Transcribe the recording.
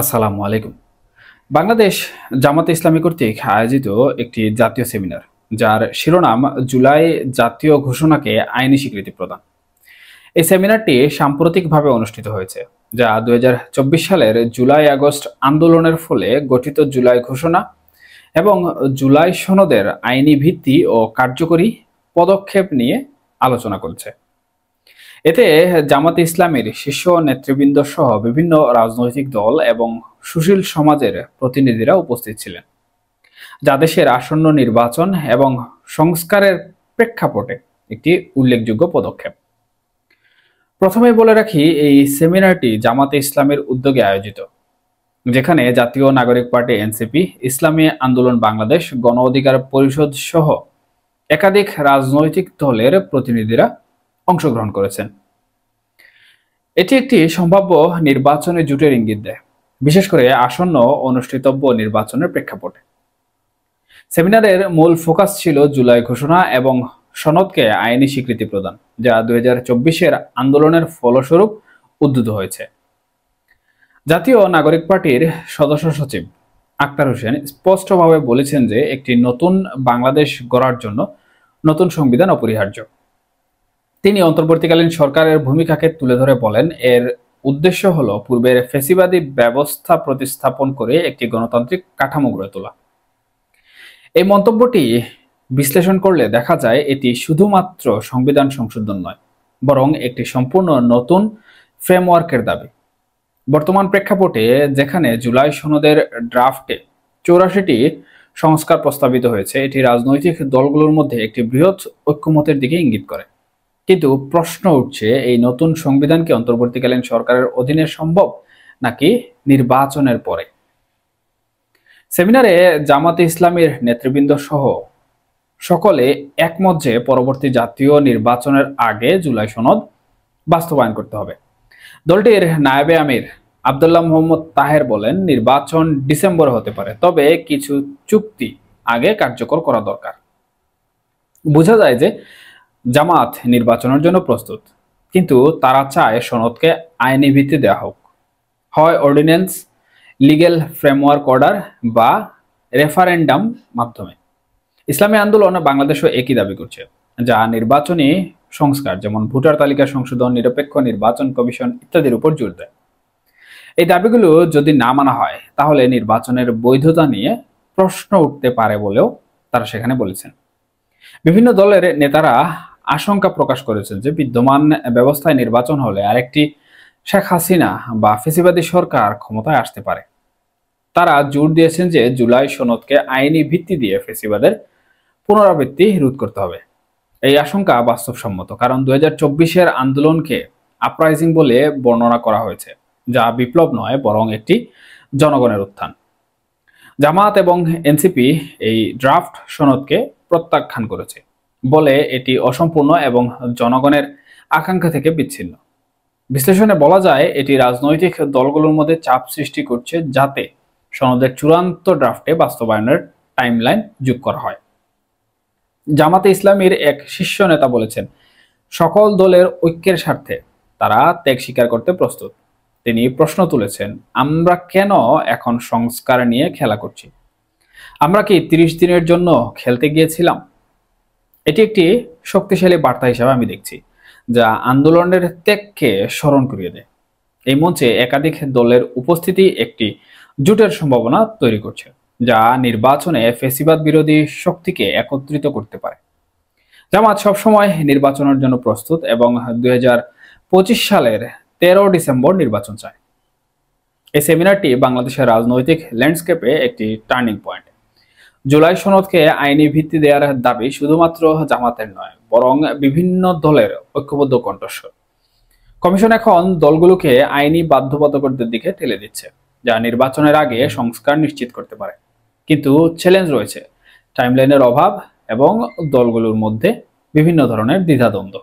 আসসালামু আলাইকুম। বাংলাদেশ জামাতে ইসলামী কর্তৃক আয়োজিত একটি জাতীয় সেমিনার, যার শিরোনাম জুলাই জাতীয় ঘোষণাকে আইনি স্বীকৃতি প্রদান। এই সেমিনারটি সাম্প্রতিকভাবে অনুষ্ঠিত হয়েছে, যা ২০২৪ সালের জুলাই আগস্ট আন্দোলনের ফলে গঠিত জুলাই ঘোষণা এবং জুলাই সনদের আইনি ভিত্তি ও কার্যকরী পদক্ষেপ নিয়ে আলোচনা করছে। এতে জামাতে ইসলামীর শীর্ষ নেতৃবৃন্দ সহ বিভিন্ন রাজনৈতিক দল এবং সুশীল সমাজের প্রতিনিধিরা উপস্থিত ছিলেন, যা দেশের আসন্ন নির্বাচন এবং সংস্কারের প্রেক্ষাপটে একটি উল্লেখযোগ্য পদক্ষেপ। প্রথমেই বলে রাখি, এই সেমিনারটি জামাতে ইসলামের উদ্যোগে আয়োজিত, যেখানে জাতীয় নাগরিক পার্টি এনসিপি, ইসলামী আন্দোলন বাংলাদেশ, গণ অধিকার পরিষদ সহ একাধিক রাজনৈতিক দলের প্রতিনিধিরা অংশগ্রহণ করেছেন। এটি একটি সম্ভাব্য নির্বাচনী জোটের ইঙ্গিত দেয়, বিশেষ করে আসন্ন অনুষ্ঠিতব্য নির্বাচনের প্রেক্ষাপটে। সেমিনারের মূল ফোকাস ছিল জুলাই ঘোষণা এবং সনদকে আইনি স্বীকৃতি প্রদান, যা ২০২৪-এর আন্দোলনের ফলস্বরূপ উদ্ভূত হয়েছে। জাতীয় নাগরিক পার্টির সদস্য সচিব আক্তার হোসেন স্পষ্টভাবে বলেছেন যে একটি নতুন বাংলাদেশ গড়ার জন্য নতুন সংবিধান অপরিহার্য। তিনি অন্তর্বর্তীকালীন সরকারের ভূমিকাকে তুলে ধরে বলেন, এর উদ্দেশ্য হলো পূর্বের ফ্যাসিবাদী ব্যবস্থা প্রতিস্থাপন করে একটি গণতান্ত্রিক কাঠামো গড়ে তোলা। এই মন্তব্যটি বিশ্লেষণ করলে দেখা যায় এটি শুধুমাত্র সংবিধান সংশোধন নয়, বরং একটি সম্পূর্ণ নতুন ফ্রেমওয়ার্কের দাবি। বর্তমান প্রেক্ষাপটে, যেখানে জুলাই সনদের ড্রাফটে ৮৪টি সংস্কার প্রস্তাবিত হয়েছে, এটি রাজনৈতিক দলগুলোর মধ্যে একটি বৃহৎ ঐক্যমতের দিকে ইঙ্গিত করে। কিন্তু প্রশ্ন উঠছে, এই নতুন সংবিধান কি অন্তর্বর্তীকালীন সরকারের অধীনে সম্ভব নাকি নির্বাচনের পরে? সেমিনারে জামাতে ইসলামীর নেতৃবৃন্দ সহ সকলে একমত যে পরবর্তী জাতীয় নির্বাচনের আগে জুলাই সনদ বাস্তবায়ন করতে হবে। দলটির নায়েবে আমির আব্দুল্লাহ মোহাম্মদ তাহের বলেন, নির্বাচন ডিসেম্বরে হতে পারে, তবে কিছু চুক্তি আগে কার্যকর করা দরকার। বোঝা যায় যে জামাত নির্বাচনের জন্য প্রস্তুত, কিন্তু তারা চায় সনদকে আইনি ভিত্তি দেওয়া হোক, হয় অর্ডিন্যান্স, লিগ্যাল ফ্রেমওয়ার্ক অর্ডার বা রেফারেন্ডাম মাধ্যমে। ইসলামী আন্দোলন বাংলাদেশও একই দাবি করছে, যা নির্বাচনী সংস্কার যেমন ভোটার তালিকা সংশোধন, নিরপেক্ষ নির্বাচন কমিশন ইত্যাদির উপর জোর দেয়। এই দাবিগুলো যদি না মানা হয়, তাহলে নির্বাচনের বৈধতা নিয়ে প্রশ্ন উঠতে পারে বলেও তারা সেখানে বলেছেন। বিভিন্ন দলের নেতারা আশঙ্কা প্রকাশ করেছেন যে বিদ্যমান ব্যবস্থায় নির্বাচন হলে আরেকটি শেখ হাসিনা বা ফ্যাসিবাদী সরকার ক্ষমতায় আসতে পারে। তারা জোর দিয়েছেন যে জুলাই সনদকে আইনি ভিত্তি দিয়ে ফ্যাসিবাদের পুনরাবৃত্তি রোধ করতে হবে। এই আশঙ্কা বাস্তবসম্মত, কারণ ২০২৪-এর আন্দোলনকে আপরাইজিং বলে বর্ণনা করা হয়েছে, যা বিপ্লব নয় বরং একটি জনগণের উত্থান। জামাত এবং এনসিপি এই ড্রাফট সনদকে প্রত্যাখ্যান করেছে, বলে এটি অসম্পূর্ণ এবং জনগণের আকাঙ্ক্ষা থেকে বিচ্ছিন্ন। বিশ্লেষণে বলা যায়, এটি রাজনৈতিক দলগুলোর মধ্যে চাপ সৃষ্টি করছে, যাতে সনদের চূড়ান্ত ড্রাফটে বাস্তবায়নের টাইমলাইন যোগ করা হয়। জামাতে ইসলামীর এক শীর্ষ নেতা বলেছেন, সকল দলের ঐক্যের স্বার্থে তারা ত্যাগ স্বীকার করতে প্রস্তুত। তিনি প্রশ্ন তুলেছেন, আমরা কেন এখন সংস্কার নিয়ে খেলা করছি? আমরা কি ৩০ দিনের জন্য খেলতে গিয়েছিলাম? এটি একটি শক্তিশালী বার্তা হিসাবে আমি দেখছি, যা আন্দোলনের ত্যাগকে স্মরণ করিয়ে দেয়। এই মঞ্চে একাধিক দলের উপস্থিতি একটি জোটের সম্ভাবনা তৈরি করছে, যা নির্বাচনে ফ্যাসিবাদ বিরোধী শক্তিকে একত্রিত করতে পারে। জামাত সবসময় নির্বাচনের জন্য প্রস্তুত এবং ২০২৫ সালের ১৩ ডিসেম্বর নির্বাচন চায়। এই সেমিনারটি বাংলাদেশের রাজনৈতিক ল্যান্ডস্কেপে একটি টার্নিং পয়েন্ট। জুলাই সনদকে আইনি ভিত্তি দেওয়ার দাবি শুধুমাত্র জামাতের নয়, বরং বিভিন্ন দলের ঐক্যবদ্ধ কণ্ঠস্বর। কমিশন এখন দলগুলোকে আইনি বাধ্যবাধকতার দিকে ঠেলে দিচ্ছে, যা নির্বাচনের আগে সংস্কার নিশ্চিত করতে পারে। কিন্তু চ্যালেঞ্জ রয়েছে, টাইমলাইনের অভাব এবং দলগুলোর মধ্যে বিভিন্ন ধরনের দ্বিধাদ্বন্দ্ব।